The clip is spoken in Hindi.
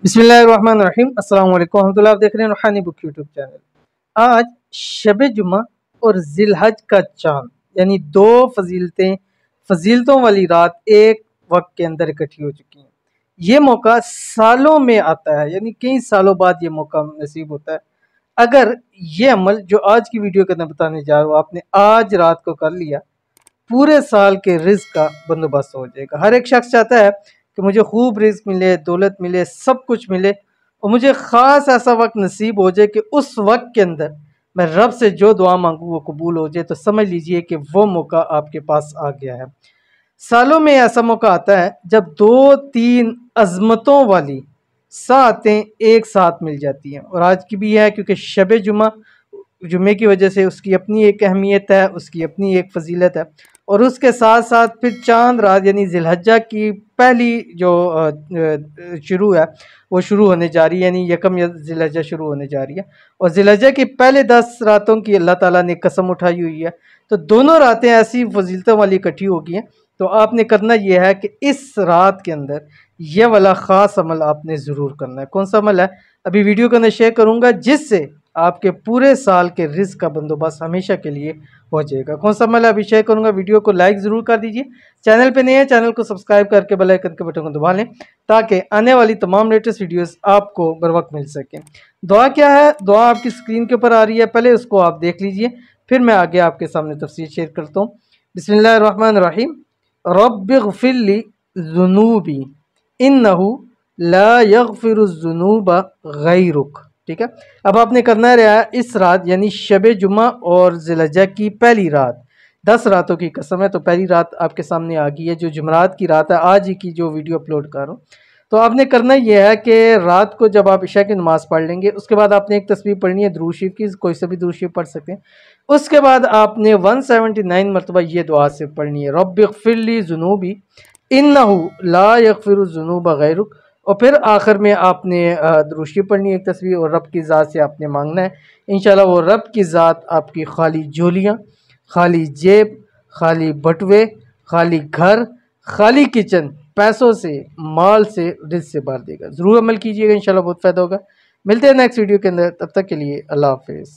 बिस्मिल्लाहिर्रहमानिर्रहीम अस्सलाम वालेकुम रहमतुल्लाह। आप देख रहे हैं रूहानी बुक यूट्यूब चैनल। आज शब जुमा और जिलहज का चांद यानी दो फजीलतों वाली रात एक वक्त के अंदर इकट्ठी हो चुकी हैं। ये मौका सालों में आता है, यानी कई सालों बाद ये मौका नसीब होता है। अगर ये अमल जो आज की वीडियो के अंदर बताने जा रहा हूँ आपने आज रात को कर लिया, पूरे साल के रिस्क का बंदोबस्त हो जाएगा। हर एक शख्स चाहता है कि मुझे खूब रिस्क मिले, दौलत मिले, सब कुछ मिले और मुझे ख़ास ऐसा वक्त नसीब हो जाए कि उस वक्त के अंदर मैं रब से जो दुआ मांगूँ वो कबूल हो जाए। तो समझ लीजिए कि वो मौका आपके पास आ गया है। सालों में ऐसा मौका आता है जब दो तीन अजमतों वाली सातें एक साथ मिल जाती हैं, और आज की भी है क्योंकि शब जुमे की वजह से उसकी अपनी एक अहमियत है, उसकी अपनी एक फजीलत है। और उसके साथ साथ फिर चांद रात यानी जिलहज्जा की पहली जो शुरू है वो शुरू होने जा रही है, यानी यकम जिलहज्जा शुरू होने जा रही है। और जिलहज्जा की पहले 10 रातों की अल्लाह ताला ने कसम उठाई हुई है। तो दोनों रातें ऐसी फजीलतों वाली इकट्ठी हो गई हैं। तो आपने करना यह है कि इस रात के अंदर यह वाला ख़ास अमल आपने ज़रूर करना है। कौन सा अमल है अभी वीडियो के अंदर शेयर करूँगा, जिससे आपके पूरे साल के रिस्क का बंदोबस्त हमेशा के लिए हो जाएगा। कौन सा अमल अभी शेयर करूँगा, वीडियो को लाइक ज़रूर कर दीजिए। चैनल पे नए हैं चैनल को सब्सक्राइब करके बेल आइकन के बटन को दबा लें ताकि आने वाली तमाम लेटेस्ट वीडियोस आपको बर वक्त मिल सकें। दुआ क्या है, दुआ आपकी स्क्रीन के ऊपर आ रही है, पहले उसको आप देख लीजिए, फिर मैं आगे आपके सामने तफसीर शेयर करता हूँ। बिस्मिल्लाहिर्रहमानिर्रहीम। रब्बिग़फिरली ज़ुनूबी इन्नहु ला यग़फ़िरुज़्ज़ुनूब गैरुक। ठीक है, अब आपने करना रहा है इस रात यानी शब जुमा और जिलहज्जा की पहली रात, 10 रातों की कसम है। तो पहली रात आपके सामने आ गई है जो जुमरात की रात है, आज ही की जो वीडियो अपलोड कर रहा हूँ। तो आपने करना यह है कि रात को जब आप इशा की नमाज़ पढ़ लेंगे उसके बाद आपने एक तस्बीह पढ़नी है दुरूद शरीफ की, कोई सा भी दुरूद शरीफ पढ़ सकते हैं। उसके बाद आपने 179 मरतबा ये दुआ से पढ़नी है, रब्बिग़फिरली ज़ुनूबी इन्नहु ला यग़फ़िरुज़्ज़ुनूब गैरुक। और फिर आखिर में आपने दुरूद शरीफ पढ़नी है एक तस्बीह, और रब की ज़ात से आपने मांगना है। इंशाल्लाह वो रब की ज़ात आपकी खाली झोलियाँ, खाली जेब, खाली बटुए, खाली घर, खाली किचन, पैसों से, माल से, रिज़्क़ से भर देगा। ज़रूर अमल कीजिएगा, इंशाल्लाह बहुत फ़ायदा होगा। मिलते हैं नेक्स्ट वीडियो के अंदर, तब तक के लिए अल्लाह हाफ़िज़।